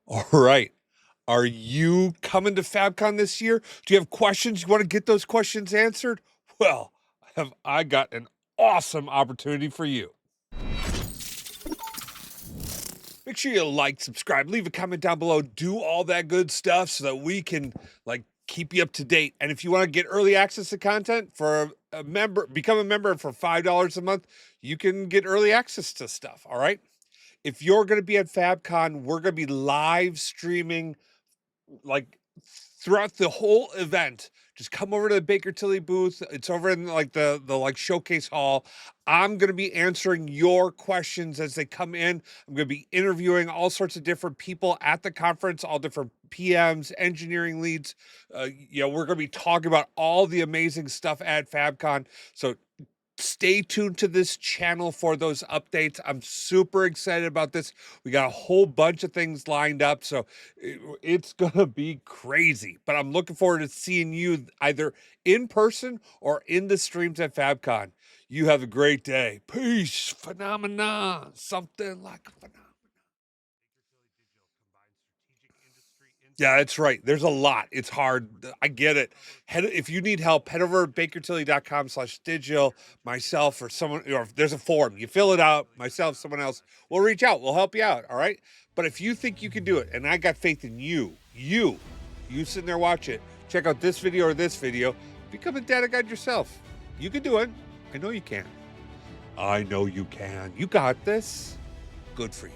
All right. Are you coming to FabCon this year? Do you have questions? You want to get those questions answered? Well, have I got an awesome opportunity for you. Make sure you like, subscribe, leave a comment down below, do all that good stuff so that we can keep you up to date. And if you want to get early access to content for a member, become a member for $5 a month, you can get early access to stuff. All right. If you're going to be at FabCon, we're going to be live streaming like throughout the whole event. Just come over to the Baker Tilly booth. It's over in the showcase hall. I'm going to be answering your questions as they come in. I'm going to be interviewing all sorts of different people at the conference, all different PMs, engineering leads. We're going to be talking about all the amazing stuff at FabCon. So stay tuned to this channel for those updates. I'm super excited about this. We got a whole bunch of things lined up, so it's gonna be crazy. But I'm looking forward to seeing you either in person or in the streams at FabCon. You have a great day. Peace. Phenomena. Something like a phenomenon. Yeah, that's right. There's a lot. It's hard. I get it. If you need help, head over to bakertilly.com/digital. Myself or someone, or if there's a form, you fill it out. Myself, someone else, we'll reach out. We'll help you out. All right. But if you think you can do it, and I got faith in you sitting there watch it, check out this video or this video, become a data guide yourself. You can do it. I know you can. I know you can. You got this. Good for you.